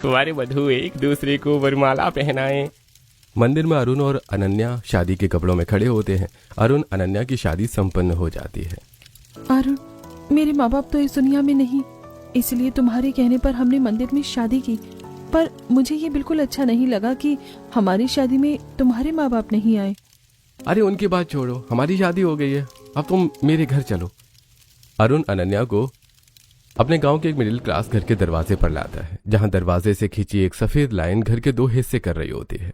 तुम्हारे वधू एक दूसरे को वरमाला पहनाएं। मंदिर में अरुण और अनन्या शादी के कपड़ों में खड़े होते हैं। अरुण अनन्या की शादी संपन्न हो जाती है। अरुण, मेरे माँ बाप तो इस दुनिया में नहीं, इसलिए तुम्हारे कहने पर हमने मंदिर में शादी की। पर मुझे ये बिल्कुल अच्छा नहीं लगा कि हमारी शादी में तुम्हारे माँ बाप नहीं आए। अरे उनकी बात छोड़ो, हमारी शादी हो गई है, अब तुम मेरे घर चलो। अरुण अनन्या को अपने गांव के एक मिडिल क्लास घर के दरवाजे पर लाता है, जहां दरवाजे से खींची एक सफेद लाइन घर के दो हिस्से कर रही होती है।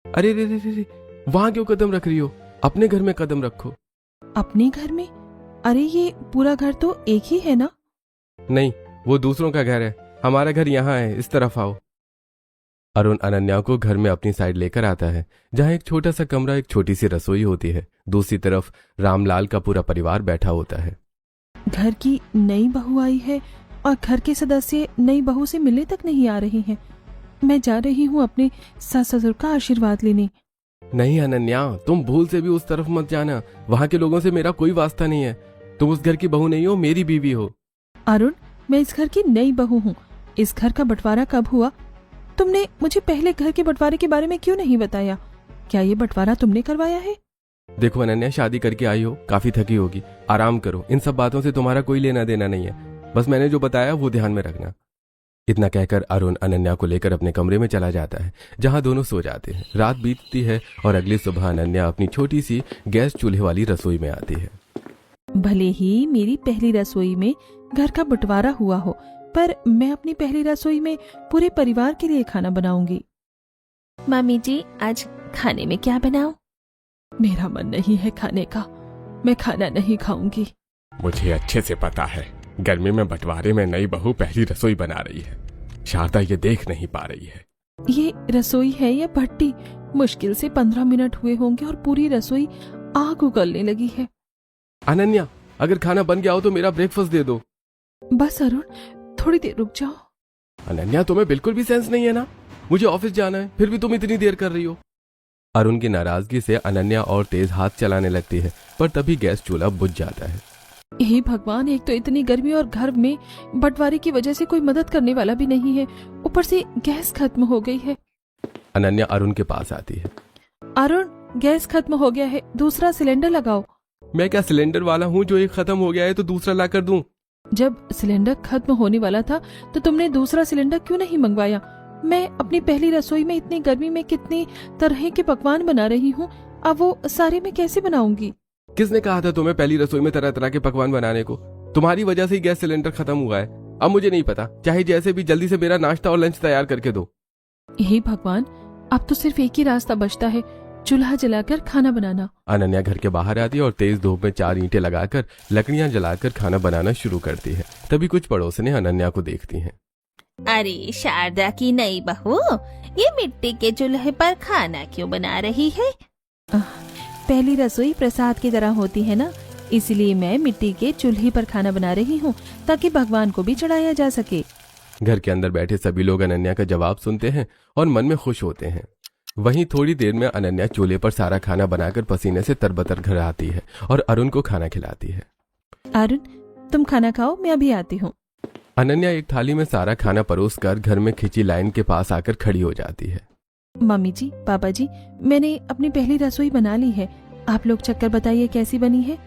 अरे रे रे रे रे, वहां क्यों कदम रख रही हो? अपने घर में कदम रखो। अपने घर में? अरे ये पूरा घर तो एक ही है ना? नहीं, वो दूसरों का घर है, हमारा घर यहाँ है, इस तरफ आओ। अरुण अनन्या को घर में अपनी साइड लेकर आता है, जहाँ एक छोटा सा कमरा, एक छोटी सी रसोई होती है। दूसरी तरफ रामलाल का पूरा परिवार बैठा होता है। घर की नई बहू आई है और घर के सदस्य नई बहू से मिलने तक नहीं आ रहे हैं। मैं जा रही हूँ अपने सास ससुर का आशीर्वाद लेने। नहीं अनन्या, तुम भूल से भी उस तरफ मत जाना, वहाँ के लोगों से मेरा कोई वास्ता नहीं है। तुम उस घर की बहू नहीं हो, मेरी बीवी हो। अरुण, मैं इस घर की नई बहू हूँ। इस घर का बंटवारा कब हुआ? तुमने मुझे पहले घर के बंटवारे के बारे में क्यों नहीं बताया? क्या ये बंटवारा तुमने करवाया है? देखो अनन्या, शादी करके आई हो, काफी थकी होगी, आराम करो। इन सब बातों से तुम्हारा कोई लेना देना नहीं है, बस मैंने जो बताया वो ध्यान में रखना। इतना कहकर अरुण अनन्या को लेकर अपने कमरे में चला जाता है, जहां दोनों सो जाते हैं। रात बीतती है और अगली सुबह अनन्या अपनी छोटी सी गैस चूल्हे वाली रसोई में आती है। भले ही मेरी पहली रसोई में घर का बंटवारा हुआ हो, पर मैं अपनी पहली रसोई में पूरे परिवार के लिए खाना बनाऊंगी। मम्मी जी, आज खाने में क्या बनाऊं? मेरा मन नहीं है खाने का, मैं खाना नहीं खाऊंगी। मुझे अच्छे से पता है, गर्मी में बंटवारे में नई बहू पहली रसोई बना रही है। शारदा ये देख नहीं पा रही है। ये रसोई है या भट्टी? मुश्किल से 15 मिनट हुए होंगे और पूरी रसोई आग उगलने लगी है। अनन्या, अगर खाना बन गया हो तो मेरा ब्रेकफास्ट दे दो। बस अरुण, थोड़ी देर रुक जाओ। अनन्या, तुम्हें बिल्कुल भी सेंस नहीं है ना? मुझे ऑफिस जाना है, फिर भी तुम इतनी देर कर रही हो। अरुण की नाराजगी से अनन्या और तेज हाथ चलाने लगती है, पर तभी गैस चूल्हा बुझ जाता है। हे भगवान, एक तो इतनी गर्मी और घर में बंटवारे की वजह से कोई मदद करने वाला भी नहीं है, ऊपर से गैस खत्म हो गई है। अनन्या अरुण के पास आती है। अरुण, गैस खत्म हो गया है, दूसरा सिलेंडर लगाओ। मैं क्या सिलेंडर वाला हूँ जो एक खत्म हो गया है तो दूसरा ला कर दूं? जब सिलेंडर खत्म होने वाला था तो तुमने दूसरा सिलेंडर क्यों नहीं मंगवाया? मैं अपनी पहली रसोई में इतनी गर्मी में कितनी तरह के पकवान बना रही हूँ, अब वो सारे मैं कैसे बनाऊंगी? किसने कहा था तुम्हें पहली रसोई में तरह तरह के पकवान बनाने को? तुम्हारी वजह से ही गैस सिलेंडर खत्म हुआ है। अब मुझे नहीं पता, चाहे जैसे भी जल्दी से मेरा नाश्ता और लंच तैयार करके दो। हे भगवान, अब तो सिर्फ एक ही रास्ता बचता है, चूल्हा जलाकर खाना बनाना। अनन्या घर के बाहर आती है और तेज धूप में 4 ईंटें लगाकर लकड़ियां जलाकर खाना बनाना शुरू करती है। तभी कुछ पड़ोसने अनन्या को देखती हैं। अरे शारदा की नई बहू, ये मिट्टी के चूल्हे पर खाना क्यों बना रही है? पहली रसोई प्रसाद की तरह होती है ना, इसलिए मैं मिट्टी के चूल्हे पर खाना बना रही हूँ ताकि भगवान को भी चढ़ाया जा सके। घर के अंदर बैठे सभी लोग अनन्या का जवाब सुनते हैं और मन में खुश होते हैं। वहीं थोड़ी देर में अनन्या चूल्हे पर सारा खाना बनाकर पसीने से तरबतर घर आती है और अरुण को खाना खिलाती है। अरुण, तुम खाना खाओ, मैं अभी आती हूँ। अनन्या एक थाली में सारा खाना परोस कर घर में खिंची लाइन के पास आकर खड़ी हो जाती है। मम्मी जी, पापा जी, मैंने अपनी पहली रसोई बना ली है, आप लोग चक्कर बताइए कैसी बनी है।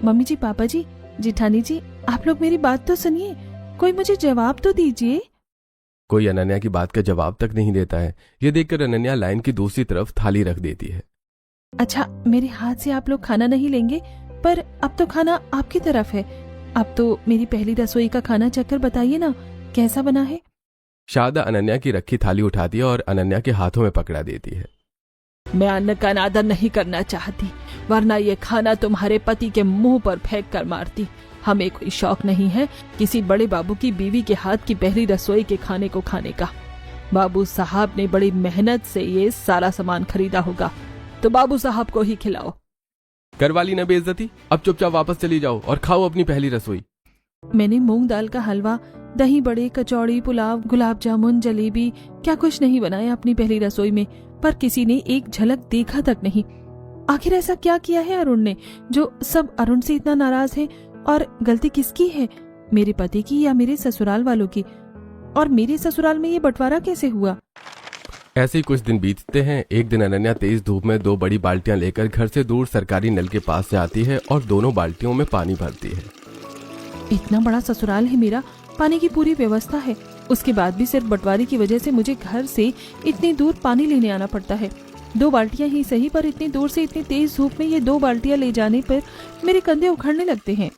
मम्मी जी, पापा जी, जेठानी जी, आप लोग मेरी बात तो सुनिए, कोई मुझे जवाब तो दीजिए। कोई अनन्या की बात का जवाब तक नहीं देता है। ये देखकर अनन्या लाइन की दूसरी तरफ थाली रख देती है। अच्छा, मेरे हाथ से आप लोग खाना नहीं लेंगे, पर अब तो खाना आपकी तरफ है। अब तो मेरी पहली रसोई का खाना चक्कर बताइए ना, कैसा बना है? शारदा अनन्या की रखी थाली उठाती है और अनन्या के हाथों में पकड़ा देती है। मैं अन्न का अनादर नहीं करना चाहती, वरना ये खाना तुम्हारे पति के मुंह पर फेंक कर मारती। हमें कोई शौक नहीं है किसी बड़े बाबू की बीवी के हाथ की पहली रसोई के खाने को खाने का। बाबू साहब ने बड़ी मेहनत से ये सारा सामान खरीदा होगा, तो बाबू साहब को ही खिलाओ। करवाली ना बेइज्जती, अब चुपचाप वापस चली जाओ और खाओ अपनी पहली रसोई। मैंने मूंग दाल का हलवा, दही बड़े, कचौड़ी, पुलाव, गुलाब जामुन, जलेबी, क्या कुछ नहीं बनाया अपनी पहली रसोई में, पर किसी ने एक झलक देखा तक नहीं। आखिर ऐसा क्या किया है अरुण ने जो सब अरुण से इतना नाराज है? और गलती किसकी है, मेरे पति की या मेरे ससुराल वालों की? और मेरे ससुराल में ये बंटवारा कैसे हुआ? ऐसे ही कुछ दिन बीतते हैं। एक दिन अनन्या तेज धूप में 2 बड़ी बाल्टियां लेकर घर से दूर सरकारी नल के पास जाती है और दोनों बाल्टियों में पानी भरती है। इतना बड़ा ससुराल है मेरा, पानी की पूरी व्यवस्था है, उसके बाद भी सिर्फ बंटवारे की वजह से मुझे घर से इतनी दूर पानी लेने आना पड़ता है। 2 बाल्टियां ही सही, पर इतनी दूर से इतनी तेज धूप में ये 2 बाल्टियां ले जाने पर मेरे कंधे उखड़ने लगते हैं।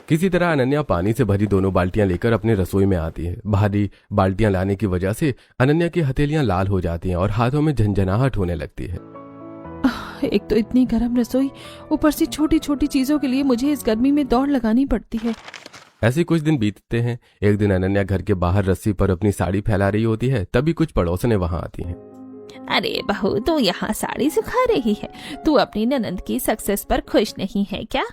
किसी तरह अनन्या पानी से भरी दोनों बाल्टियां लेकर अपने रसोई में आती है। भारी बाल्टियां लाने की वजह से अनन्या की हथेलियां लाल हो जाती हैं और हाथों में झंझनाहट होने लगती है। एक तो इतनी गर्म रसोई, ऊपर से छोटी छोटी चीजों के लिए मुझे इस गर्मी में दौड़ लगानी पड़ती है। ऐसे कुछ दिन बीतते हैं। एक दिन अनन्या घर के बाहर रस्सी पर अपनी साड़ी फैला रही होती है, तभी कुछ पड़ोसनें वहां आती हैं। अरे बहू, तू यहाँ साड़ी सुखा रही है? तू अपनी ननंद की सक्सेस पर खुश नहीं है क्या?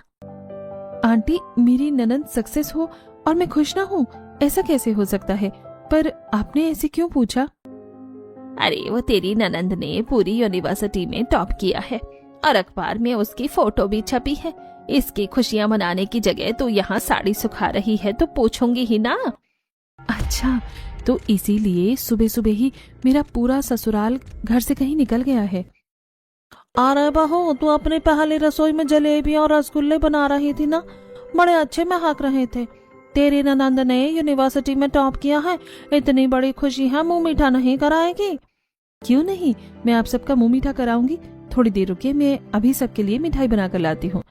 आंटी, मेरी ननंद सक्सेस हो और मैं खुश ना हूँ, ऐसा कैसे हो सकता है? पर आपने ऐसे क्यों पूछा? अरे वो तेरी ननंद ने पूरी यूनिवर्सिटी में टॉप किया है और अखबार में उसकी फोटो भी छपी है। इसकी खुशियां मनाने की जगह तू यहाँ साड़ी सुखा रही है तो पूछूंगी ही ना। अच्छा, तो इसीलिए सुबह सुबह ही मेरा पूरा ससुराल घर से कहीं निकल गया है। अरे बहू, तू अपने पहले रसोई में जलेबी और रसगुल्ले बना रही थी ना, बड़े अच्छे महक रहे थे। तेरी ननंद ने यूनिवर्सिटी में टॉप किया है, इतनी बड़ी खुशी है, मुंह मीठा नहीं कराएगी? क्यों नहीं, मैं आप सबका मुंह मीठा कराऊंगी। थोड़ी देर रुकिए, मैं अभी सबके लिए मिठाई बना कर लाती हूँ।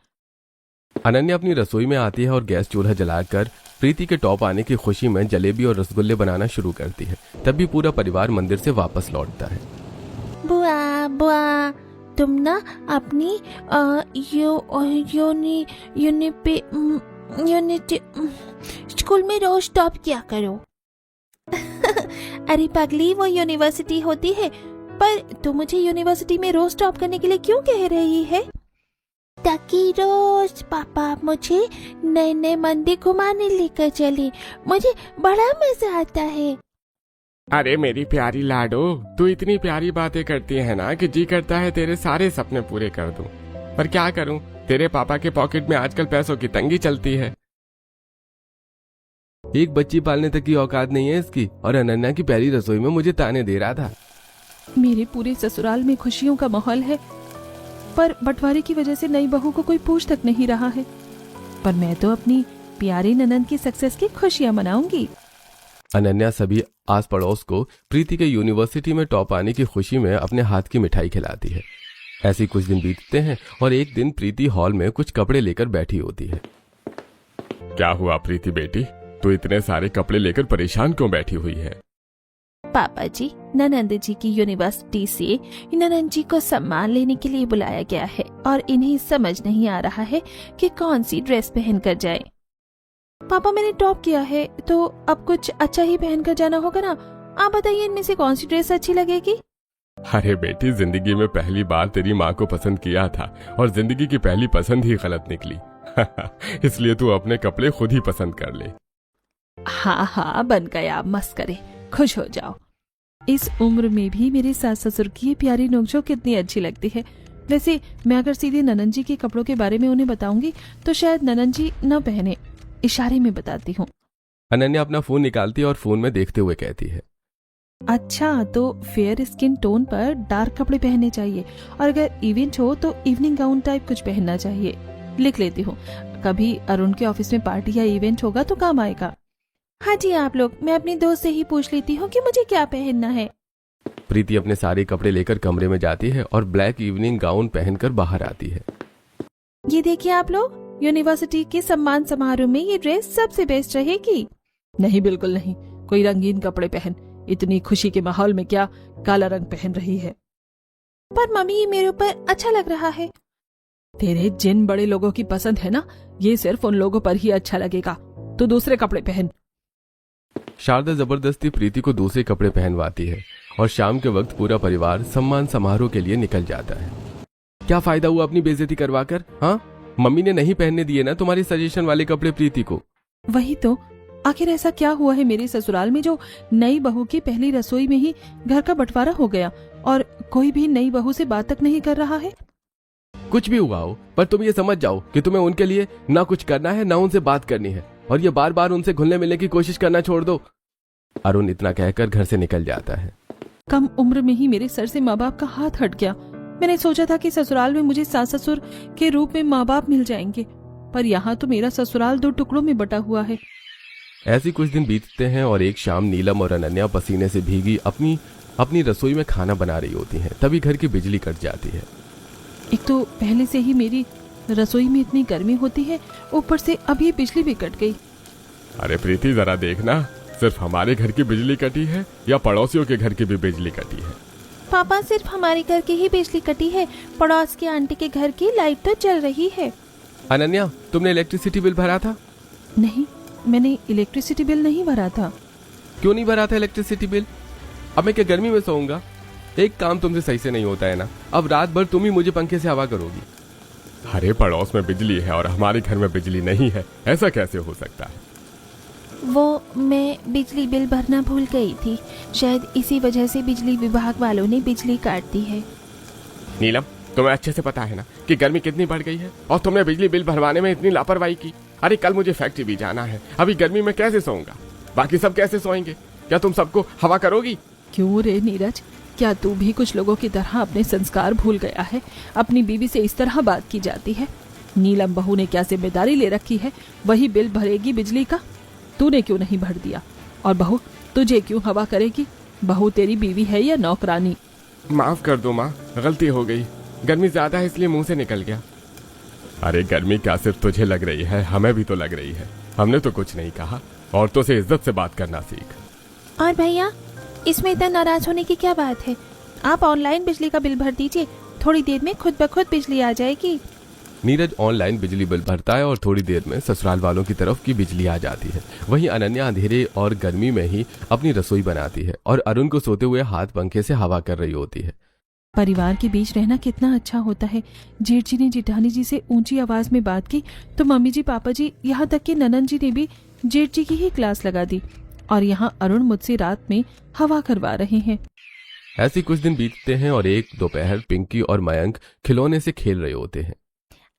अनन्या अपनी रसोई में आती है और गैस चूल्हा जलाकर प्रीति के टॉप आने की खुशी में जलेबी और रसगुल्ले बनाना शुरू करती है। तभी पूरा परिवार मंदिर से वापस लौटता है। बुआ बुआ, तुम ना अपनी यूनिटी स्कूल में रोज टॉप किया करो। अरे पगली, वो यूनिवर्सिटी होती है, पर तू मुझे यूनिवर्सिटी में रोज टॉप करने के लिए क्यों कह रही है? ताकि रोज पापा मुझे नए नए मंदिर घुमाने लेकर चले, मुझे बड़ा मजा आता है। अरे मेरी प्यारी लाडो, तू इतनी प्यारी बातें करती है ना कि जी करता है तेरे सारे सपने पूरे कर दूं। पर क्या करूं, तेरे पापा के पॉकेट में आजकल पैसों की तंगी चलती है। एक बच्ची पालने तक की औकात नहीं है इसकी, और अनन्या की पहली रसोई में मुझे ताने दे रहा था। मेरे पूरे ससुराल में खुशियों का माहौल है, पर बंटवारे की वजह से नई बहू को कोई पूछ तक नहीं रहा है। पर मैं तो अपनी प्यारी ननंद की सक्सेस की खुशियां मनाऊंगी। अनन्या सभी आस पड़ोस को प्रीति के यूनिवर्सिटी में टॉप आने की खुशी में अपने हाथ की मिठाई खिलाती है। ऐसे कुछ दिन बीतते हैं और एक दिन प्रीति हॉल में कुछ कपड़े लेकर बैठी होती है। क्या हुआ प्रीति बेटी, तू इतने सारे कपड़े लेकर परेशान क्यों बैठी हुई है? पापा जी, ननंद जी की यूनिवर्सिटी से ननंद जी को सम्मान लेने के लिए बुलाया गया है और इन्हें समझ नहीं आ रहा है कि कौन सी ड्रेस पहनकर जाए। पापा, मैंने टॉप किया है तो अब कुछ अच्छा ही पहनकर जाना होगा ना। आप बताइए, इनमें से कौन सी ड्रेस अच्छी लगेगी? अरे बेटी, जिंदगी में पहली बार तेरी माँ को पसंद किया था और जिंदगी की पहली पसंद ही गलत निकली। इसलिए तू अपने कपड़े खुद ही पसंद कर ले। हाँ हाँ, बन गया मस्करे, खुश हो जाओ। इस उम्र में भी मेरे सास ससुर की ये प्यारी नोकझोंक कितनी अच्छी लगती है। वैसे मैं अगर सीधे ननंद जी के कपड़ों के बारे में उन्हें बताऊंगी तो शायद ननंद जी न पहने। इशारे में बताती हूँ। अनन्या अपना फोन निकालती है और फोन में देखते हुए कहती है, अच्छा, तो फेयर स्किन टोन पर डार्क कपड़े पहनने चाहिए और अगर इवेंट हो तो इवनिंग गाउन टाइप कुछ पहनना चाहिए। लिख लेती हूँ, कभी अरुण के ऑफिस में पार्टी या इवेंट होगा तो काम आएगा। हाँ जी आप लोग, मैं अपनी दोस्त से ही पूछ लेती हूँ कि मुझे क्या पहनना है। प्रीति अपने सारे कपड़े लेकर कमरे में जाती है और ब्लैक इवनिंग गाउन पहनकर बाहर आती है। ये देखिए आप लोग, यूनिवर्सिटी के सम्मान समारोह में ये ड्रेस सबसे बेस्ट रहेगी। नहीं, बिल्कुल नहीं, कोई रंगीन कपड़े पहन। इतनी खुशी के माहौल में क्या काला रंग पहन रही है? पर मम्मी, ये मेरे ऊपर अच्छा लग रहा है। तेरे जिन बड़े लोगों की पसंद है ना, ये सिर्फ उन लोगों पर ही अच्छा लगेगा। तो दूसरे कपड़े पहन। शारदा जबरदस्ती प्रीति को दूसरे कपड़े पहनवाती है और शाम के वक्त पूरा परिवार सम्मान समारोह के लिए निकल जाता है। क्या फायदा हुआ अपनी बेइज्जती करवाकर? हाँ, मम्मी ने नहीं पहनने दिए ना तुम्हारी सजेशन वाले कपड़े प्रीति को। वही तो, आखिर ऐसा क्या हुआ है मेरे ससुराल में जो नई बहू की पहली रसोई में ही घर का बंटवारा हो गया और कोई भी नई बहू से बात तक नहीं कर रहा है? कुछ भी हुआ हो, पर तुम ये समझ जाओ कि तुम्हें उनके लिए ना कुछ करना है ना उनसे बात करनी है, और ये बार बार उनसे घुलने मिलने की कोशिश करना छोड़ दो। अरुण इतना कहकर घर से निकल जाता है। कम उम्र में ही मेरे सर से माँ बाप का हाथ हट गया। मैंने सोचा था कि ससुराल में मुझे सास ससुर के रूप में माँ बाप मिल जाएंगे, पर यहाँ तो मेरा ससुराल 2 टुकड़ों में बटा हुआ है। ऐसे कुछ दिन बीतते हैं और एक शाम नीलम और अनन्या पसीने से भीगी अपनी रसोई में खाना बना रही होती हैं। तभी घर की बिजली कट जाती है। एक तो पहले से ही मेरी रसोई में इतनी गर्मी होती है, ऊपर से अब ये बिजली भी कट गई। अरे प्रीति जरा देखना, सिर्फ हमारे घर की बिजली कटी है या पड़ोसियों के घर की भी बिजली कटी है? पापा सिर्फ हमारे घर की ही बिजली कटी है, पड़ोस की आंटी के घर की लाइट तो चल रही है। अनन्या, तुमने इलेक्ट्रिसिटी बिल भरा था? नहीं, मैंने इलेक्ट्रिसिटी बिल नहीं भरा था। क्यों नहीं भरा था इलेक्ट्रिसिटी बिल? अब मैं क्या गर्मी में सोऊंगा? एक काम तुमसे सही से नहीं होता है ना, अब रात भर तुम ही मुझे पंखे से हवा करोगी। अरे पड़ोस में बिजली है और हमारे घर में बिजली नहीं है, ऐसा कैसे हो सकता है? वो मैं बिजली बिल भरना भूल गई थी, शायद इसी वजह से बिजली विभाग वालों ने बिजली काट दी है। नीलम, तुम्हें अच्छे से पता है ना कि गर्मी कितनी बढ़ गई है और तुमने बिजली बिल भरवाने में इतनी लापरवाही की। अरे कल मुझे फैक्ट्री भी जाना है, अभी गर्मी में कैसे सोऊंगा? बाकी सब कैसे सोएंगे? क्या तुम सबको हवा करोगी? क्यों रे नीरज, क्या तू भी कुछ लोगों की तरह अपने संस्कार भूल गया है? अपनी बीवी से इस तरह बात की जाती है? नीलम बहू ने क्या जिम्मेदारी ले रखी है, वही बिल भरेगी बिजली का। तूने क्यों नहीं भर दिया? और बहू, तुझे क्यों हवा करेगी? बहू तेरी बीवी है या नौकरानी? माफ कर दो माँ, गलती हो गई। गर्मी ज्यादा है इसलिए मुंह से निकल गया। अरे गर्मी क्या सिर्फ तुझे लग रही है, हमें भी तो लग रही है। हमने तो कुछ नहीं कहा। औरतों से इज्जत से बात करना सीख। और भैया, इसमें इतना नाराज होने की क्या बात है? आप ऑनलाइन बिजली का बिल भर दीजिए, थोड़ी देर में खुद ब खुद बिजली आ जाएगी। नीरज ऑनलाइन बिजली बिल भरता है और थोड़ी देर में ससुराल वालों की तरफ की बिजली आ जाती है। वहीं अनन्या अंधेरे और गर्मी में ही अपनी रसोई बनाती है और अरुण को सोते हुए हाथ पंखे से हवा कर रही होती है। परिवार के बीच रहना कितना अच्छा होता है। जेठ जी ने जेठानी जी से ऊंची आवाज में बात की तो मम्मी जी, पापा जी, यहाँ तक कि ननन जी ने भी जेठ जी की ही क्लास लगा दी। और यहाँ अरुण मुझसे रात में हवा करवा रहे हैं। ऐसे कुछ दिन बीतते हैं और एक दोपहर पिंकी और मयंक खिलौने से खेल रहे होते हैं।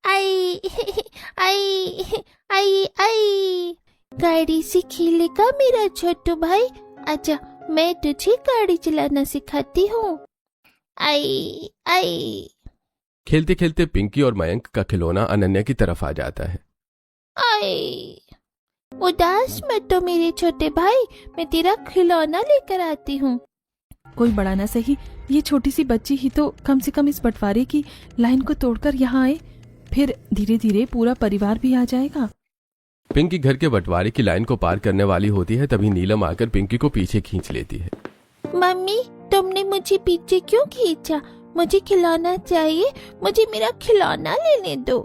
आई आई आई आई, गाड़ी से खेलेगा मेरा छोटू भाई? अच्छा, मैं तुझे गाड़ी चलाना सिखाती हूँ। आई आई। खेलते खेलते पिंकी और मयंक का खिलौना अनन्या की तरफ आ जाता है। आई, उदास मत हो मेरे छोटे भाई, मैं तेरा खिलौना लेकर आती हूँ। कोई बड़ा ना सही, ये छोटी सी बच्ची ही तो कम से कम इस बंटवारे की लाइन को तोड़कर यहाँ आए, फिर धीरे धीरे पूरा परिवार भी आ जाएगा। पिंकी घर के बंटवारे की लाइन को पार करने वाली होती है, तभी नीलम आकर पिंकी को पीछे खींच लेती है। मम्मी, तुमने मुझे पीछे क्यों खींचा? मुझे खिलौना चाहिए, मुझे मेरा खिलौना लेने दो।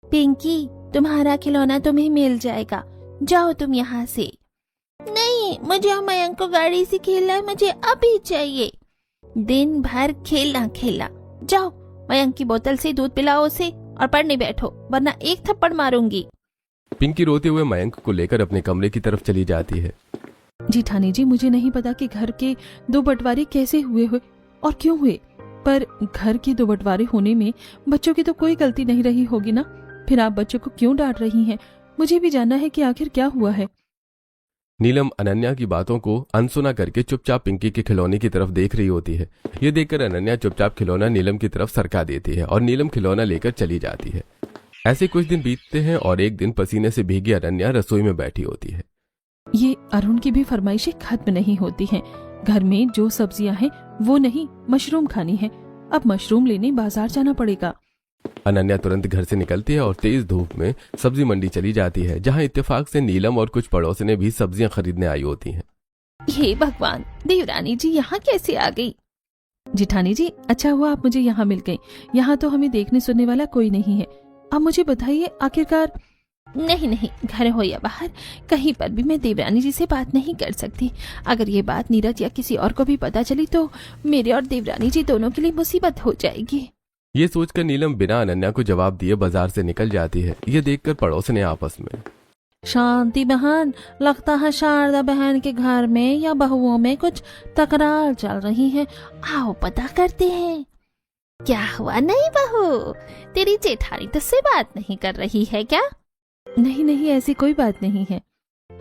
पिंकी, तुम्हारा खिलौना तुम्हें मिल जाएगा, जाओ तुम यहाँ से। नहीं, मुझे मयंक को गाड़ी से खेलना है, मुझे अभी चाहिए। दिन भर खेलना खेलना, जाओ मयंक की बोतल से दूध पिलाओ उसे और पढ़ने बैठो, वरना एक थप्पड़ मारूंगी। पिंकी रोते हुए मयंक को लेकर अपने कमरे की तरफ चली जाती है। जेठानी जी, मुझे नहीं पता कि घर के 2 बंटवारे कैसे हुए और क्यों हुए, पर घर के 2 बंटवारे होने में बच्चों की तो कोई गलती नहीं रही होगी ना। फिर आप बच्चों को क्यों डांट रही हैं? मुझे भी जानना है कि आखिर क्या हुआ है। नीलम अनन्या की बातों को अनसुना करके चुपचाप पिंकी के खिलौने की तरफ देख रही होती है। ये देखकर अनन्या चुपचाप खिलौना नीलम की तरफ सरका देती है और नीलम खिलौना लेकर चली जाती है। ऐसे कुछ दिन बीतते हैं और एक दिन पसीने से भीगी अनन्या रसोई में बैठी होती है। ये अरुण की भी फरमाइशें खत्म नहीं होती हैं। घर में जो सब्जियां हैं वो नहीं, मशरूम खानी है। अब मशरूम लेने बाजार जाना पड़ेगा। अनन्या तुरंत घर से निकलती है और तेज धूप में सब्जी मंडी चली जाती है, जहां इत्तेफाक से नीलम और कुछ पड़ोसिनें भी सब्जियां खरीदने आई होती हैं। हे भगवान, देवरानी जी यहाँ कैसे आ गई? जेठानी जी, अच्छा हुआ आप मुझे यहाँ मिल गई। यहाँ तो हमें देखने सुनने वाला कोई नहीं है। अब मुझे बताइए आखिरकार। नहीं नहीं, घर हो या बाहर, कहीं पर भी मैं देवरानी जी से बात नहीं कर सकती। अगर ये बात नीरज या किसी और को भी पता चली तो मेरे और देवरानी जी दोनों के लिए मुसीबत हो जाएगी। ये सोचकर नीलम बिना अनन्या को जवाब दिए बाजार से निकल जाती है। ये देखकर पड़ोसिनें आपस में, शांति बहन, लगता है शारदा बहन के घर में या बहुओं में कुछ तकरार चल रही है, आओ पता करते हैं। क्या हुआ नहीं बहू, तेरी जेठानी तुझसे बात नहीं कर रही है क्या? नहीं नहीं, ऐसी कोई बात नहीं है।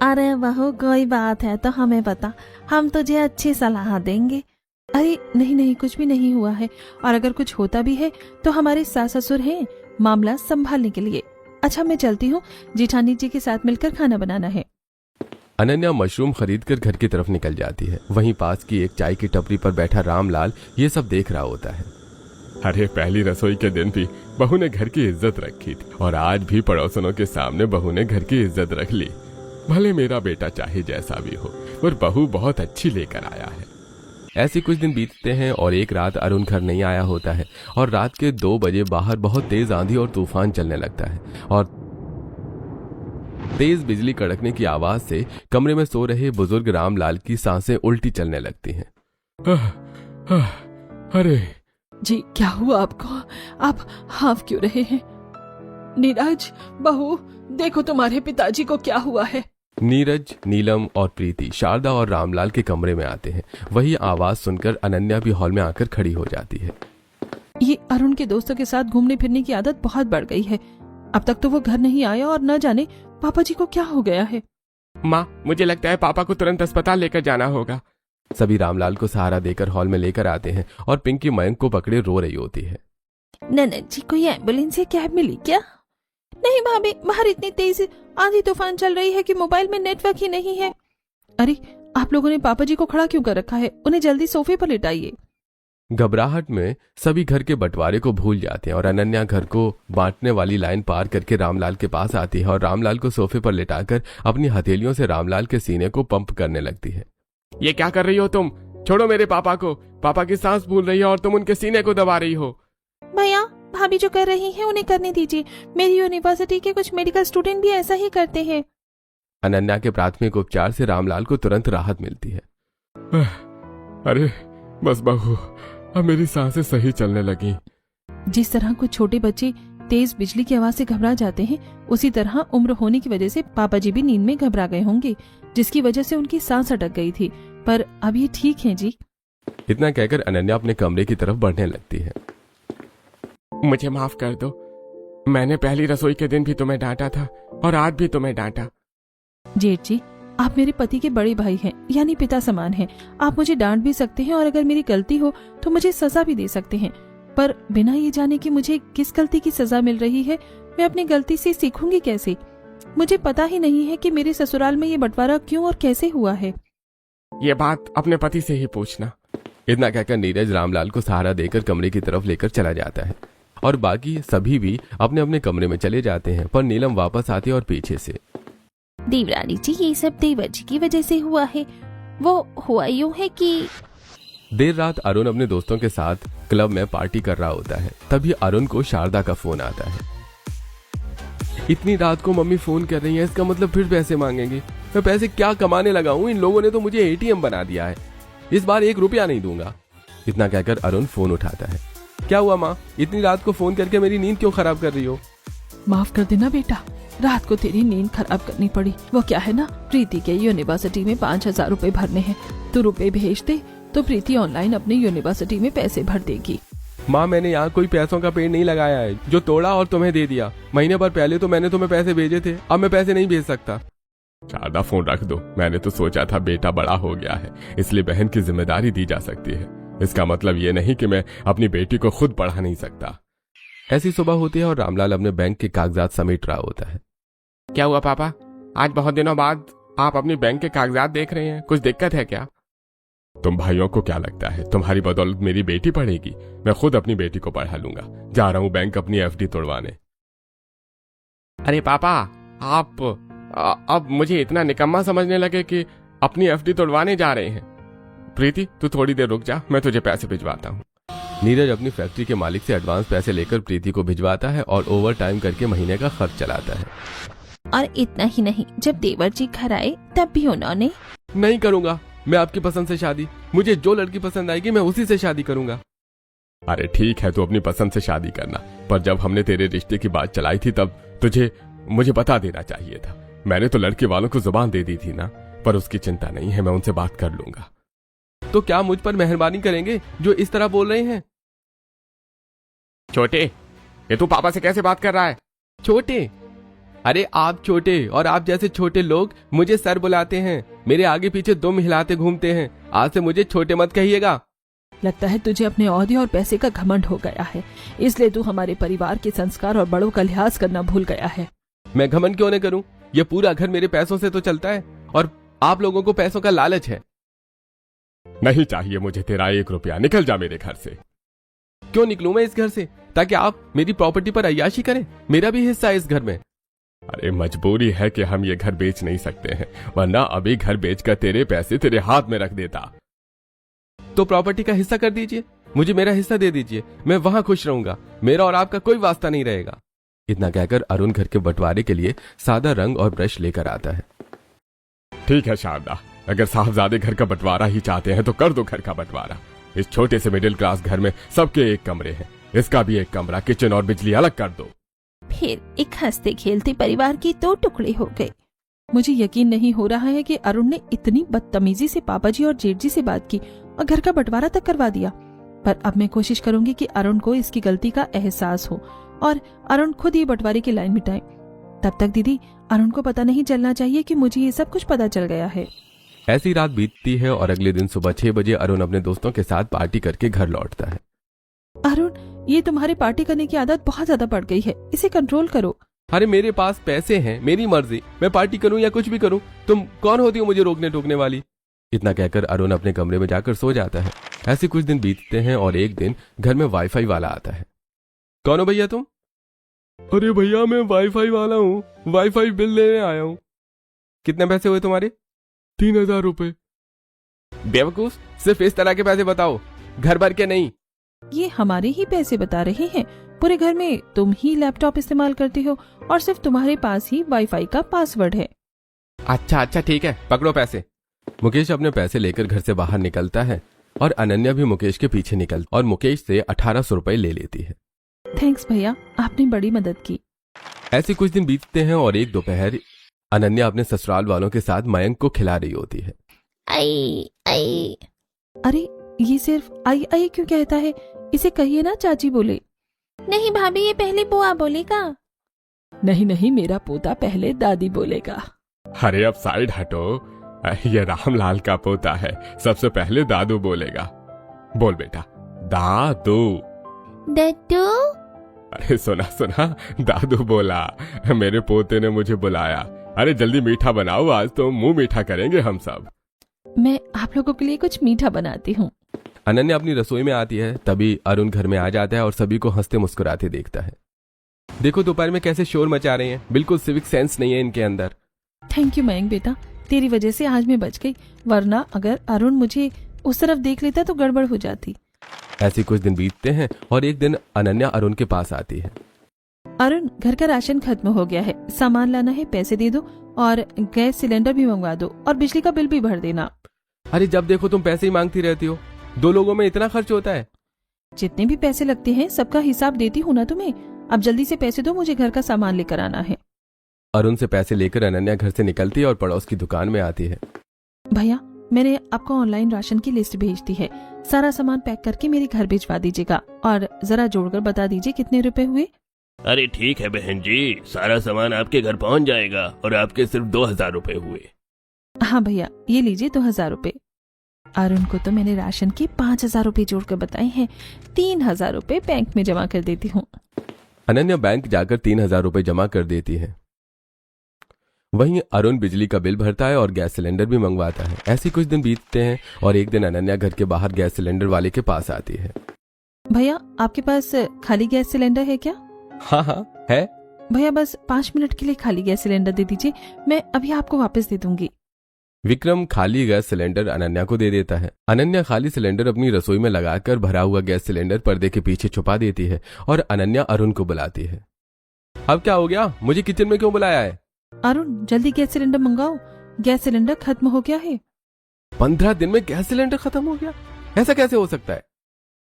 अरे बहू कोई बात है तो हमें बता, हम तुझे अच्छी सलाह देंगे। अरे नहीं नहीं, कुछ भी नहीं हुआ है, और अगर कुछ होता भी है तो हमारे सास ससुर हैं मामला संभालने के लिए। अच्छा मैं चलती हूँ, जेठानी जी के साथ मिलकर खाना बनाना है। अनन्या मशरूम खरीदकर घर की तरफ निकल जाती है। वहीं पास की एक चाय की टपरी पर बैठा रामलाल ये सब देख रहा होता है। अरे पहली रसोई के दिन भी बहू ने घर की इज्जत रखी थी और आज भी पड़ोसनों के सामने बहू ने घर की इज्जत रख ली। भले मेरा बेटा चाहे जैसा भी हो, पर बहू बहुत अच्छी लेकर आया है। ऐसे कुछ दिन बीतते हैं और एक रात अरुण घर नहीं आया होता है और रात के 2 बजे बाहर बहुत तेज आंधी और तूफान चलने लगता है और तेज बिजली कड़कने की आवाज से कमरे में सो रहे बुजुर्ग रामलाल की सांसें उल्टी चलने लगती हैं। अरे जी क्या हुआ आपको? आप हाफ क्यों रहे हैं? नीरज, बहू देखो तुम्हारे पिताजी को क्या हुआ है। नीरज, नीलम और प्रीति शारदा और रामलाल के कमरे में आते हैं। वही आवाज सुनकर अनन्या भी हॉल में आकर खड़ी हो जाती है। ये अरुण के दोस्तों के साथ घूमने फिरने की आदत बहुत बढ़ गई है। अब तक तो वो घर नहीं आया और न जाने पापा जी को क्या हो गया है। माँ, मुझे लगता है पापा को तुरंत अस्पताल लेकर जाना होगा। सभी रामलाल को सहारा देकर हॉल में लेकर आते हैं और पिंकी मयंक को पकड़े रो रही होती है। ननद जी कोई एम्बुलेंस या कैब मिली क्या? नहीं भाभी, बाहर इतनी तेज आंधी तूफान चल रही है कि मोबाइल में नेटवर्क ही नहीं है। अरे आप लोगों ने पापा जी को खड़ा क्यों कर रखा है? उन्हें जल्दी सोफे पर लिटाइए। घबराहट में सभी घर के बंटवारे को भूल जाते हैं और अनन्या घर को बांटने वाली लाइन पार करके रामलाल के पास आती है और रामलाल को सोफे पर लिटाकर अपनी हथेलियों से रामलाल के सीने को पंप करने लगती है। ये क्या कर रही हो तुम? छोड़ो मेरे पापा को। पापा की सांस फूल रही है और तुम उनके सीने को दबा रही हो। भैया, भाभी जो कर रही हैं उन्हें करने दीजिए। मेरी यूनिवर्सिटी के कुछ मेडिकल स्टूडेंट भी ऐसा ही करते हैं। अनन्या के प्राथमिक उपचार से रामलाल को तुरंत राहत मिलती है। अरे बस बहू, अब मेरी सांसें सही चलने लगी। जिस तरह कुछ छोटे बच्चे तेज बिजली की आवाज से घबरा जाते हैं, उसी तरह उम्र होने की वजह से पापा जी भी नींद में घबरा गए होंगे, जिसकी वजह से उनकी सांस अटक गई थी। पर अब ये ठीक है जी। इतना कहकर अनन्या अपने कमरे की तरफ बढ़ने लगती है। मुझे माफ कर दो। मैंने पहली रसोई के दिन भी तुम्हें डांटा था और आज भी तुम्हें डांटा। जेठ जी, आप मेरे पति के बड़े भाई हैं, यानी पिता समान हैं। आप मुझे डांट भी सकते हैं और अगर मेरी गलती हो तो मुझे सजा भी दे सकते हैं, पर बिना ये जाने कि मुझे किस गलती की सजा मिल रही है, मैं अपनी गलती से सीखूंगी कैसे? मुझे पता ही नहीं है कि मेरे ससुराल में ये बंटवारा क्यों और कैसे हुआ है। ये बात अपने पति से ही पूछना। इतना कहकर नीरज रामलाल को सहारा देकर कमरे की तरफ लेकर चला जाता है और बाकी सभी भी अपने अपने कमरे में चले जाते हैं। पर नीलम वापस आती है और पीछे से, देवरानी जी ये सब देवर जी की वजह से हुआ है। वो हुआ यूं है कि देर रात अरुण अपने दोस्तों के साथ क्लब में पार्टी कर रहा होता है। तभी अरुण को शारदा का फोन आता है। इतनी रात को मम्मी फोन कर रही है, इसका मतलब फिर पैसे मांगेंगे। मैं पैसे क्या कमाने लगा हूँ, इन लोगों ने तो मुझे एटीएम बना दिया है। इस बार 1 रुपया नहीं दूंगा। इतना कहकर अरुण फोन उठाता है। क्या हुआ माँ, इतनी रात को फोन करके मेरी नींद क्यों खराब कर रही हो? माफ कर देना बेटा, रात को तेरी नींद खराब करनी पड़ी। वो क्या है ना, प्रीति के यूनिवर्सिटी में 5,000 रुपए भरने हैं। तू रुपए भेज दे तो प्रीति ऑनलाइन अपनी यूनिवर्सिटी में पैसे भर देगी। माँ, मैंने यहाँ कोई पैसों का पेड़ नहीं लगाया है जो तोड़ा और तुम्हें दे दिया। महीने भर पहले तो मैंने तुम्हें पैसे भेजे थे, अब मैं पैसे नहीं भेज सकता। शारदा फोन रख दो। मैंने तो सोचा था बेटा बड़ा हो गया है, इसलिए बहन की जिम्मेदारी दी जा सकती है। इसका मतलब ये नहीं कि मैं अपनी बेटी को खुद पढ़ा नहीं सकता। ऐसी सुबह होती है और रामलाल अपने बैंक के कागजात समेट रहा होता है। क्या हुआ पापा, आज बहुत दिनों बाद आप अपनी बैंक के कागजात देख रहे हैं, कुछ दिक्कत है क्या? तुम भाइयों को क्या लगता है तुम्हारी बदौलत मेरी बेटी पढ़ेगी? मैं खुद अपनी बेटी को पढ़ा लूंगा। जा रहा हूं बैंक अपनी एफडी तोड़वाने। अरे पापा, आप अब मुझे इतना निकम्मा समझने लगे कि अपनी एफडी तोड़वाने जा रहे हैं। प्रीति, तू थोड़ी देर रुक जा, मैं तुझे पैसे भिजवाता हूँ। नीरज अपनी फैक्ट्री के मालिक से एडवांस पैसे लेकर प्रीति को भिजवाता है और ओवर टाइम करके महीने का खर्च चलाता है। और इतना ही नहीं, जब देवर जी घर आए तब भी उन्होंने नहीं करूंगा मैं आपकी पसंद से शादी। मुझे जो लड़की पसंद आएगी मैं उसी से शादी करूंगा। अरे ठीक है, तू अपनी पसंद से शादी करना, पर जब हमने तेरे रिश्ते की बात चलाई थी तब तुझे मुझे बता देना चाहिए था। मैंने तो लड़के वालों को जुबान दे दी थी ना, पर उसकी चिंता नहीं है, मैं उनसे बात कर लूंगा। तो क्या मुझ पर मेहरबानी करेंगे जो इस तरह बोल रहे हैं? छोटे, ये तू पापा से कैसे बात कर रहा है? छोटे? अरे आप छोटे और आप जैसे छोटे लोग मुझे सर बुलाते हैं, मेरे आगे पीछे दुम हिलाते घूमते हैं। आज से मुझे छोटे मत कहिएगा। लगता है तुझे अपने ओहदे और पैसे का घमंड हो गया है, इसलिए तू हमारे परिवार के संस्कार और बड़ों का लिहाज करना भूल गया है। मैं घमंड क्यों न करूं? ये पूरा घर मेरे पैसों से तो चलता है और आप लोगों को पैसों का लालच है। नहीं चाहिए मुझे तेरा 1 रुपया, निकल जा मेरे घर से। क्यों निकलूं मैं इस घर से? ताकि आप मेरी प्रॉपर्टी पर अय्याशी करें? मेरा भी हिस्सा है इस घर में। अरे मजबूरी है कि हम ये घर बेच नहीं सकते हैं, वरना अभी घर बेचकर तेरे पैसे तेरे हाथ में रख देता। तो प्रॉपर्टी का हिस्सा कर दीजिए, मुझे मेरा हिस्सा दे दीजिए, मैं वहां खुश रहूंगा, मेरा और आपका कोई वास्ता नहीं रहेगा। इतना कहकर अरुण घर के बंटवारे के लिए सादा रंग और ब्रश लेकर आता है। ठीक है शारदा, अगर साहबजादे घर का बंटवारा ही चाहते हैं तो कर दो घर का बंटवारा। इस छोटे से मिडिल क्लास घर में सबके 1 कमरे हैं, इसका भी 1 कमरा, किचन और बिजली अलग कर दो। फिर एक हंसते खेलते परिवार के 2 टुकड़े हो गए। मुझे यकीन नहीं हो रहा है कि अरुण ने इतनी बदतमीजी से पापा जी और जेठ जी से बात की और घर का बंटवारा तक करवा दिया। पर अब मैं कोशिश करूंगी कि अरुण को इसकी गलती का एहसास हो और अरुण खुद ये बंटवारे की लाइन मिटाए। तब तक दीदी, अरुण को पता नहीं चलना चाहिए कि मुझे ये सब कुछ पता चल गया है। ऐसी रात बीतती है और अगले दिन सुबह 6 बजे अरुण अपने दोस्तों के साथ पार्टी करके घर लौटता है। अरुण, ये तुम्हारी पार्टी करने की आदत बहुत ज्यादा बढ़ गई है, इसे कंट्रोल करो। अरे मेरे पास पैसे हैं, मेरी मर्जी, मैं पार्टी करूं या कुछ भी करूं, तुम कौन होती हो मुझे रोकने टोकने वाली? इतना कहकर अरुण अपने कमरे में जाकर सो जाता है। ऐसे कुछ दिन बीतते हैं और एक दिन घर में वाईफाई वाला आता है। कौन हो भैया तुम? अरे भैया मैं वाईफाई वाला हूँ, वाईफाई बिल लेने आया हूँ। कितने पैसे हुए तुम्हारे? 3000 रुपए। बेवकूफ, सिर्फ इस तरह के पैसे बताओ, घर भर के नहीं। ये हमारे ही पैसे बता रहे हैं, पूरे घर में तुम ही लैपटॉप इस्तेमाल करते हो और सिर्फ तुम्हारे पास ही वाईफाई का पासवर्ड है। अच्छा ठीक है, पकड़ो पैसे। मुकेश अपने पैसे लेकर घर से बाहर निकलता है और अनन्या भी मुकेश के पीछे निकलती और मुकेश से 1800 रुपए ले लेती है। थैंक्स भैया, आपने बड़ी मदद की। ऐसे कुछ दिन बीतते हैं और एक दोपहर अनन्या अपने ससुराल वालों के साथ मयंक को खिला रही होती है। आई आई। अरे ये सिर्फ आई आई क्यों कहता है? इसे कहिए ना चाची बोले। नहीं भाभी, ये पहले बुआ बोलेगा। नहीं नहीं, मेरा पोता पहले दादी बोलेगा। अरे अब साइड हटो, ये रामलाल का पोता है, सबसे पहले दादू बोलेगा। बोल बेटा, दादू। दद्दू। अरे सुना दादू बोला, मेरे पोते ने मुझे बुलाया। अरे जल्दी मीठा बनाओ, आज तो मुंह मीठा करेंगे हम सब। मैं आप लोगों के लिए कुछ मीठा बनाती हूँ। अनन्या अपनी रसोई में आती है, तभी अरुण घर में आ जाता है और सभी को हंसते मुस्कुराते देखता है। देखो दोपहर में कैसे शोर मचा रहे हैं, बिल्कुल सिविक सेंस नहीं है इनके अंदर। थैंक यू मयंक बेटा, तेरी वजह से आज मैं बच गई, वरना अगर अरुण मुझे उस तरफ देख लेता तो गड़बड़ हो जाती। ऐसे कुछ दिन बीतते हैं और एक दिन अनन्या अरुण के पास आती है। अरुण, घर का राशन खत्म हो गया है, सामान लाना है, पैसे दे दो और गैस सिलेंडर भी मंगवा दो और बिजली का बिल भी भर देना। अरे जब देखो तुम पैसे ही मांगती रहती हो, 2 लोगों में इतना खर्च होता है? जितने भी पैसे लगते हैं सबका हिसाब देती हूँ ना तुम्हें। अब जल्दी से पैसे दो, मुझे घर का सामान लेकर आना है। अरुण से पैसे लेकर अनन्या घर से निकलती है और पड़ोस की दुकान में आती है। भैया, मैंने आपको ऑनलाइन राशन की लिस्ट भेज दी है, सारा सामान पैक करके मेरे घर भिजवा दीजिएगा और जरा जोड़कर बता दीजिए कितने रुपए हुए। अरे ठीक है बहन जी, सारा सामान आपके घर पहुंच जाएगा और आपके सिर्फ 2000 रुपए हुए। हाँ भैया, ये लीजिए 2000 रुपए। अरुण को तो मैंने राशन के 5000 रुपए जोड़कर बताए हैं, 3000 रुपए बैंक में जमा कर देती हूँ। अनन्या बैंक जाकर 3000 रुपए जमा कर देती है। वहीं अरुण बिजली का बिल भरता है और गैस सिलेंडर भी मंगवाता है। ऐसे कुछ दिन बीतते हैं और एक दिन अनन्या घर के बाहर गैस सिलेंडर वाले के पास आती है। भैया, आपके पास खाली गैस सिलेंडर है क्या? हाँ है। भैया बस 5 मिनट के लिए खाली गैस सिलेंडर दे दीजिए, मैं अभी आपको वापस दे दूंगी। विक्रम खाली गैस सिलेंडर अनन्या को दे देता है। अनन्या खाली सिलेंडर अपनी रसोई में लगाकर भरा हुआ गैस सिलेंडर पर्दे के पीछे छुपा देती है और अनन्या अरुण को बुलाती है। अब क्या हो गया, मुझे किचन में क्यों बुलाया है? अरुण, जल्दी गैस सिलेंडर मंगाओ, गैस सिलेंडर खत्म हो गया है। 15 दिन में गैस सिलेंडर खत्म हो गया? ऐसा कैसे हो सकता है?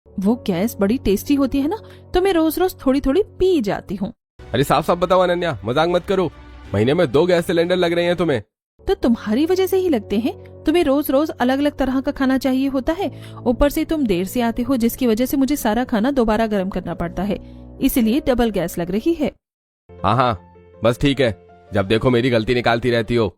वो गैस बड़ी टेस्टी होती है ना, तो मैं रोज रोज थोड़ी थोड़ी पी जाती हूँ। अरे साफ साफ बताओ अनन्या, मजाक मत करो। महीने में 2 गैस सिलेंडर लग रहे हैं तुम्हें। तो तुम्हारी वजह से ही लगते हैं, तुम्हें रोज रोज अलग अलग तरह का खाना चाहिए होता है, ऊपर से तुम देर से आते हो जिसकी वजह से मुझे सारा खाना दोबारा गर्म करना पड़ता है, इसलिए डबल गैस लग रही है। हाँ बस ठीक है, जब देखो मेरी गलती निकालती रहती हो।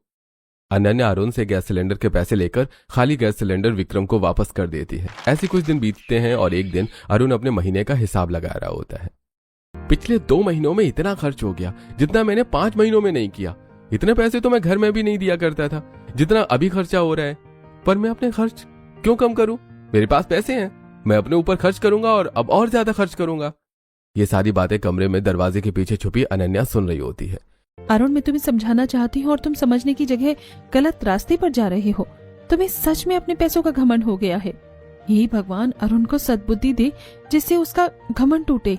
अनन्या अरुण से गैस सिलेंडर के पैसे लेकर खाली गैस सिलेंडर विक्रम को वापस कर देती है। ऐसे कुछ दिन बीतते हैं और एक दिन अरुण अपने महीने का हिसाब लगा रहा होता है। पिछले 2 महीनों में इतना खर्च हो गया जितना मैंने 5 महीनों में नहीं किया। इतने पैसे तो मैं घर में भी नहीं दिया करता था जितना अभी खर्चा हो रहा है। पर मैं अपने खर्च क्यों कम करूं? मेरे पास पैसे हैं, मैं अपने ऊपर खर्च करूंगा और अब और ज्यादा खर्च करूंगा। ये सारी बातें कमरे में दरवाजे के पीछे छुपी अनन्या सुन रही होती है। अरुण, मैं तुम्हें समझाना चाहती हूँ और तुम समझने की जगह गलत रास्ते पर जा रहे हो। तुम्हें सच में अपने पैसों का घमंड हो गया है। हे भगवान, अरुण को सद्बुद्धि दे जिससे उसका घमंड टूटे।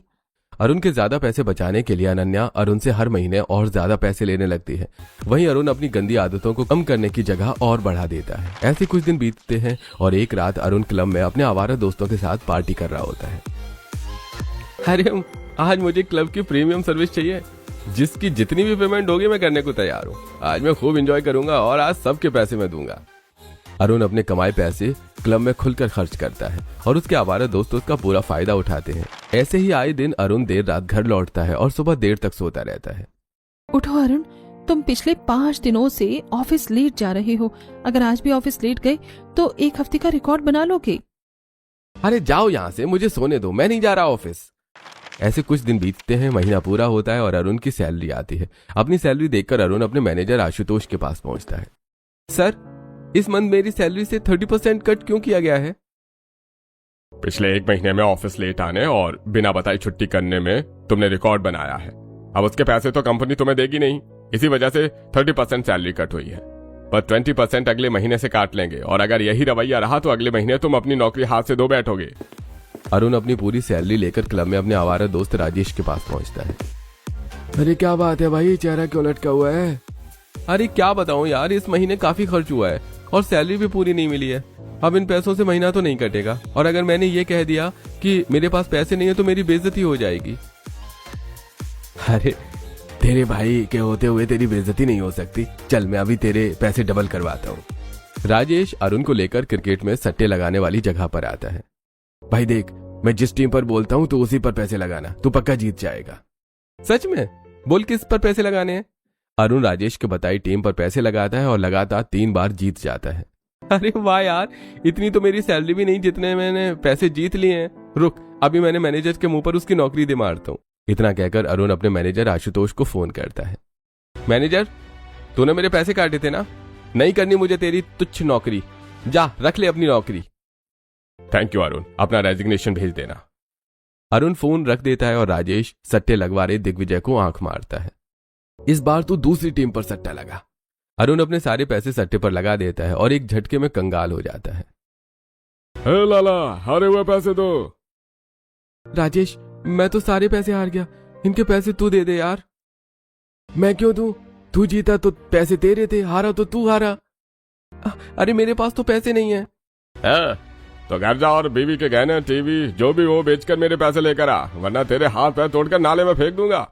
अरुण के ज्यादा पैसे बचाने के लिए अनन्या अरुण से हर महीने और ज्यादा पैसे लेने लगती है। वहीं अरुण अपनी गंदी आदतों को कम करने की जगह और बढ़ा देता है। ऐसे कुछ दिन बीतते हैं और एक रात अरुण क्लब में अपने आवारा दोस्तों के साथ पार्टी कर रहा होता है। अरे आज मुझे क्लब की प्रीमियम सर्विस चाहिए, जिसकी जितनी भी पेमेंट होगी मैं करने को तैयार हूँ। आज मैं खूब एंजॉय करूंगा और आज सबके पैसे मैं दूंगा। अरुण अपने कमाए पैसे क्लब में खुलकर खर्च करता है और उसके आवारा दोस्त उसका पूरा फायदा उठाते हैं। ऐसे ही आए दिन अरुण देर रात घर लौटता है और सुबह देर तक सोता रहता है। उठो अरुण, तुम पिछले 5 दिनों से ऑफिस लेट जा रहे हो। अगर आज भी ऑफिस लेट गए तो 1 हफ्ते का रिकॉर्ड बना लोगे। अरे जाओ यहाँ से, मुझे सोने दो, मैं नहीं जा रहा ऑफिस। ऐसे कुछ दिन बीतते हैं, महीना पूरा होता है और अरुण की सैलरी आती है। अपनी सैलरी देखकर अरुण अपने मैनेजर आशुतोष के पास पहुंचता है। सर, इस मंथ मेरी सैलरी से 30% कट क्यों किया गया है? पिछले 1 महीने में ऑफिस लेट आने और बिना बताई छुट्टी करने में तुमने रिकॉर्ड बनाया है। अब उसके पैसे तो कंपनी तुम्हें देगी नहीं, इसी वजह से 30% सैलरी कट हुई है। पर 20% अगले महीने से काट लेंगे और अगर यही रवैया रहा तो अगले महीने तुम अपनी नौकरी हाथ से धो बैठोगे। अरुण अपनी पूरी सैलरी लेकर क्लब में अपने आवारा दोस्त राजेश के पास पहुंचता है। अरे क्या बात है भाई, चेहरा क्यों लटका हुआ है? अरे क्या बताऊं यार, इस महीने काफी खर्च हुआ है और सैलरी भी पूरी नहीं मिली है। अब इन पैसों से महीना तो नहीं कटेगा और अगर मैंने ये कह दिया कि मेरे पास पैसे नहीं है तो मेरी बेइज्जती हो जाएगी। अरे तेरे भाई के होते हुए तेरी बेइज्जती नहीं हो सकती। चल मैं अभी तेरे पैसे डबल करवाता हूँ। राजेश अरुण को लेकर क्रिकेट में सट्टे लगाने वाली जगह पर आता है। भाई देख, मैं जिस टीम पर बोलता हूँ तो उसी पर पैसे लगाना, तू पक्का जीत जाएगा। सच में? बोल किस पर पैसे लगाने हैं? अरुण राजेश के बताई टीम पर पैसे लगाता है और लगातार 3 बार जीत जाता है। अरे वाह यार, इतनी तो मेरी सैलरी भी नहीं जितने मैंने पैसे जीत लिए हैं। रुक, अभी मैंने मैनेजर के मुंह पर उसकी नौकरी दे मारता हूँ। इतना कहकर अरुण अपने मैनेजर आशुतोष को फोन करता है। मैनेजर, तूने मेरे पैसे काटे थे ना? नहीं करनी मुझे तेरी तुच्छ नौकरी, जा रख ले अपनी नौकरी। थैंक यू अरुण, अपना रेजिग्नेशन भेज देना। अरुण फोन रख देता है और राजेश सट्टे लगवा रहे दिग्विजय को आंख मारता है। इस बार तू दूसरी टीम पर सट्टा लगा। अरुण अपने सारे पैसे सट्टे पर लगा देता है और एक झटके में कंगाल हो जाता है। हे लाला, हारे हुए पैसे दो। राजेश, मैं तो सारे पैसे हार गया, इनके पैसे तू दे दे यार। मैं क्यों दूं? तू जीता तो पैसे तेरे थे, हारा तो तू हारा। अरे मेरे पास तो पैसे नहीं है। तो घर जा और बीवी के गहने, टीवी जो भी हो बेचकर मेरे पैसे लेकर आ, वरना तेरे हाथ पैर तोड़कर नाले में फेंक दूंगा।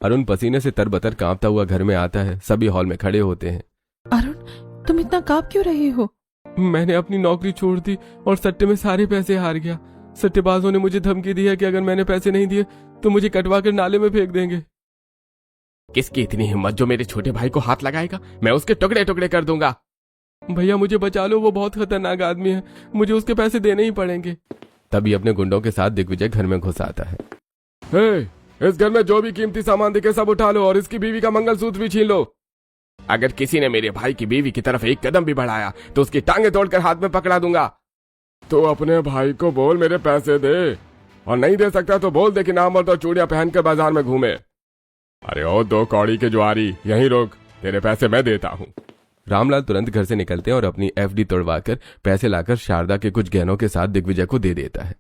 अरुण पसीने से तरबतर कांपता हुआ घर में आता है। सभी हॉल में खड़े होते हैं। अरुण, तुम इतना कांप क्यों रहे हो? मैंने अपनी नौकरी छोड़ दी और सट्टे में सारे पैसे हार गया। सट्टेबाजों ने मुझे धमकी दी है कि अगर मैंने पैसे नहीं दिए तो मुझे कटवा कर नाले में फेंक देंगे। किसकी इतनी हिम्मत जो मेरे छोटे भाई को हाथ लगाएगा? मैं उसके टुकड़े टुकड़े कर दूंगा। भैया मुझे बचा लो, वो बहुत खतरनाक आदमी है, मुझे उसके पैसे देने ही पड़ेंगे। तभी अपने गुंडों के साथ दिग्विजय घर में घुस आता है। इस घर में जो भी कीमती सामान दिखे सब उठा लो और इसकी बीवी का मंगलसूत्र भी छीन लो। अगर किसी ने मेरे भाई की बीवी की तरफ एक कदम भी बढ़ाया तो उसकी टांगे तोड़कर हाथ में पकड़ा दूंगा। तो अपने भाई को बोल मेरे पैसे दे, और नहीं दे सकता तो बोल दे कि नामर्द और चूड़ियां पहनकर बाजार में घूमे। अरे ओ 2 कौड़ी के जुआरी, यहीं रोक, तेरे पैसे मैं देता हूँ। रामलाल तुरंत घर से निकलते हैं और अपनी एफडी तोड़वाकर पैसे लाकर शारदा के कुछ गहनों के साथ दिग्विजय को दे देता है।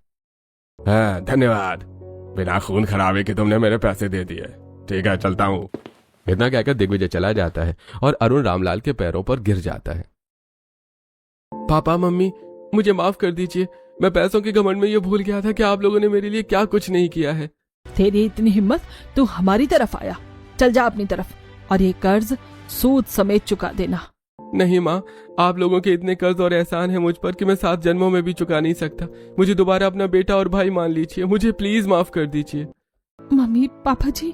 हाँ, धन्यवाद, बिना खून खराबे के तुमने मेरे पैसे दे दिए। ठीक है, चलता हूँ। इतना कहकर दिग्विजय चला जाता है और अरुण रामलाल के पैरों पर गिर जाता है। पापा मम्मी, मुझे माफ कर दीजिए, मैं पैसों के घमंड में ये भूल गया था कि आप लोगों ने मेरे लिए क्या कुछ नहीं किया है। तेरी इतनी हिम्मत, तू हमारी तरफ आया। चल जा अपनी तरफ और ये कर्ज सूद समेत चुका देना। नहीं माँ, आप लोगों के इतने कर्ज और एहसान है मुझ पर कि मैं 7 जन्मों में भी चुका नहीं सकता। मुझे दोबारा अपना बेटा और भाई मान लीजिए, मुझे प्लीज माफ कर दीजिए। मम्मी पापा जी,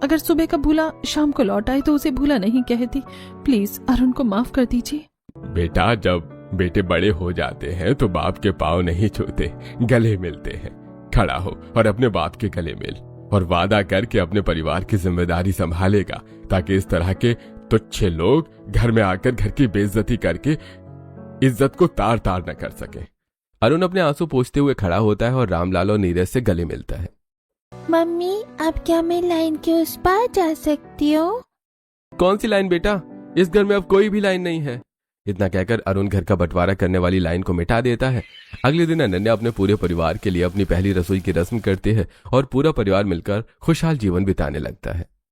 अगर सुबह का भूला शाम को लौट आए तो उसे भूला नहीं कहती। प्लीज अरुण को माफ कर दीजिए। बेटा, जब बेटे बड़े हो जाते हैं तो बाप के पाँव नहीं छूते, गले मिलते हैं। खड़ा हो और अपने बाप के गले मिल और वादा कर के अपने परिवार की जिम्मेदारी संभालेगा, ताकि इस तरह के तुच्छ लोग घर में आकर घर की बेइज्जती करके इज्जत को तार तार न कर सके। अरुण अपने आंसू पोंछते हुए खड़ा होता है और रामलाल और नीरज से गले मिलता है। मम्मी, अब क्या मैं लाइन के उस पार जा सकती हूँ? कौन सी लाइन बेटा? इस घर में अब कोई भी लाइन नहीं है। इतना कहकर अरुण घर का बंटवारा करने वाली लाइन को मिटा देता है। अगले दिन अनन्या अपने पूरे परिवार के लिए अपनी पहली रसोई की रस्म करती है और पूरा परिवार मिलकर खुशहाल जीवन बिताने लगता है।